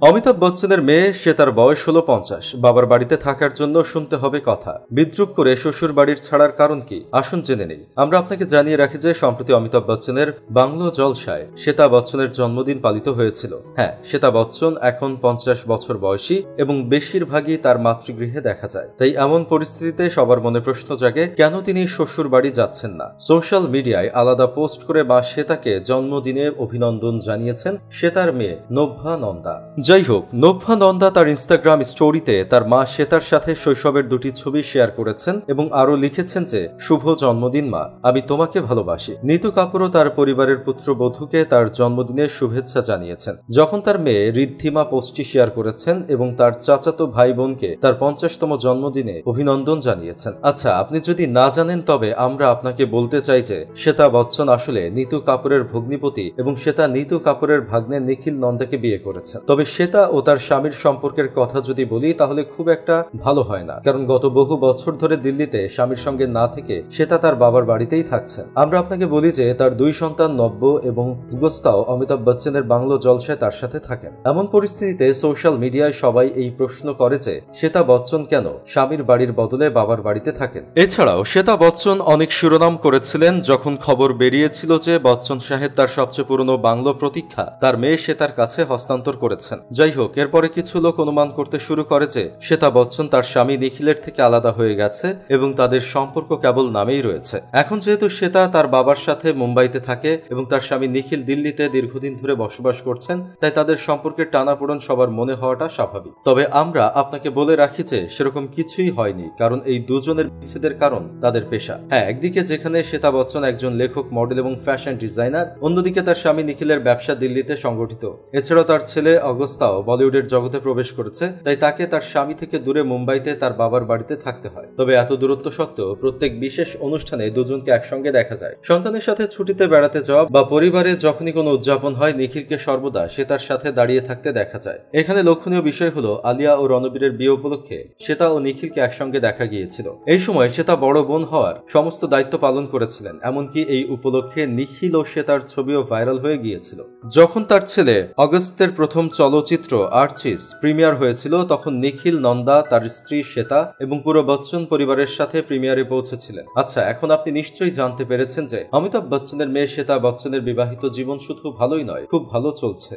অমিতাভ বচ্চনের মেয়ে, সে তার বয়স হলো 50। বাবার বাড়িতে থাকার জন্য শুনতে হবে কথা। বিদ্রূপ করে শ্বশুর বাড়ির ছাড়ার কারণ কি, আসুন জেনে নেই। আমরা আপনাকে জানিয়ে রাখি যে সম্প্রতি অমিতাভ বচ্চনের বাংলো জলসায় শ্বেতা বচ্চনের জন্মদিন পালিত হয়েছিল। হ্যাঁ, শ্বেতা বচ্চন এখন 50 বছর বয়সী এবং বেশিরভাগই তার মাতৃগৃহে দেখা যায়। তাই এমন পরিস্থিতিতে সবার মনে প্রশ্ন জাগে, কেন তিনি শ্বশুর বাড়ি যাচ্ছেন না। সোশ্যাল মিডিয়ায় আলাদা পোস্ট করে মা শ্বেতাকে জন্মদিনে অভিনন্দন জানিয়েছেন শ্বেতার মেয়ে নভ্যা নন্দা। যাই হোক, নভ্যা নন্দা তার ইনস্টাগ্রাম স্টোরিতে তার মা শ্বেতার সাথে শৈশবের দুটি ছবি শেয়ার করেছেন এবং আরও লিখেছেন যে, শুভ জন্মদিন মা, আমি তোমাকে ভালোবাসি। নিতু কাপুরও তার পরিবারের পুত্রবধূকে তার জন্মদিনের শুভেচ্ছা জানিয়েছেন। যখন তার মেয়ে ঋদ্ধিমা পোস্টটি শেয়ার করেছেন এবং তার চাচাতো ভাই বোনকে তার 50তম জন্মদিনে অভিনন্দন জানিয়েছেন। আচ্ছা, আপনি যদি না জানেন তবে আমরা আপনাকে বলতে চাই যে শ্বেতা বচ্চন আসলে নিতু কাপুরের ভগ্নিপতি এবং শ্বেতা নিতু কাপুরের ভাগ্নে নিখিল নন্দাকে বিয়ে করেছেন। তবে শ্বেতা ও তার স্বামীর সম্পর্কের কথা যদি বলি তাহলে খুব একটা ভালো হয় না, কারণ গত বহু বছর ধরে দিল্লিতে স্বামীর সঙ্গে না থেকে শ্বেতা তার বাবার বাড়িতেই থাকছেন। আমরা আপনাকে বলি যে তার দুই সন্তান নব্য এবং গুগস্তাও অমিতাভ বচ্চনের বাংলো জলসায় তার সাথে থাকেন। এমন পরিস্থিতিতে সোশ্যাল মিডিয়ায় সবাই এই প্রশ্ন করে যে শ্বেতা বচ্চন কেন স্বামীর বাড়ির বদলে বাবার বাড়িতে থাকেন। এছাড়াও শ্বেতা বচ্চন অনেক শিরোনাম করেছিলেন যখন খবর বেরিয়েছিল যে বচ্চন সাহেব তার সবচেয়ে পুরনো বাংলো প্রতীক্ষা তার মেয়ে শ্বেতার কাছে হস্তান্তর করেছেন। যাই হোক, এরপরে কিছু লোক অনুমান করতে শুরু করে যে শ্বেতা বচ্চন তার স্বামী নিখিলের থেকে আলাদা হয়ে গেছে এবং তাদের সম্পর্ক কেবল নামেই রয়েছে। এখন যেহেতু শ্বেতা তার বাবার সাথে মুম্বাইতে থাকে এবং তার স্বামী নিখিল দিল্লিতে দীর্ঘদিন ধরে বসবাস করছেন, তাই তাদের সম্পর্কের টানাপোড়েন সবার মনে হওয়াটা স্বাভাবিক। তবে আমরা আপনাকে বলে রাখি যে সেরকম কিছুই হয়নি, কারণ এই দুজনের বিচ্ছেদের কারণ তাদের পেশা। হ্যাঁ, একদিকে যেখানে শ্বেতা বচ্চন একজন লেখক, মডেল এবং ফ্যাশন ডিজাইনার, অন্যদিকে তার স্বামী নিখিলের ব্যবসা দিল্লিতে সংগঠিত। এছাড়াও তার ছেলে অগস্তাও বলিউডের জগতে প্রবেশ করেছে, তাই তাকে তার স্বামী থেকে দূরে মুম্বাইতে তার বাবার বাড়িতে থাকতে হয়। তবে এত দূরত্ব সত্ত্বেও প্রত্যেক বিশেষ অনুষ্ঠানে দুজনকে একসঙ্গে দেখা যায়। সন্তানের সাথে ছুটিতে বেড়াতে যাওয়া বা পরিবারে যখনই কোনো উদযাপন হয়, নিখিলকে সর্বদা শ্বেতার সাথে দাঁড়িয়ে থাকতে দেখা যায়। এখানে লক্ষণীয় বিষয় হলো আলিয়া ও রণবীরের বিয়ে উপলক্ষে শ্বেতা ও নিখিলকে একসঙ্গে দেখা গিয়েছিল। এই সময় শ্বেতা বড় বোন হওয়ার সমস্ত দায়িত্ব পালন করেছিলেন। এমনকি এই উপলক্ষে নিখিল ও শ্বেতার ছবিও ভাইরাল হয়ে গিয়েছিল। যখন তার ছেলে অগস্তের প্রথম চলচ্চিত্র আর্চিস প্রিমিয়ার হয়েছিল, তখন নিখিল নন্দা, তার স্ত্রী শ্বেতা এবং পুরো বচ্চন পরিবারের সাথে প্রিমিয়ারে পৌঁছেছিলেন। আচ্ছা, এখন আপনি নিশ্চয়ই জানতে পেরেছেন যে অমিতাভ বচ্চনের মেয়ে শ্বেতা বচ্চনের বিবাহিত জীবন শুধু ভালোই নয়, খুব ভালো চলছে।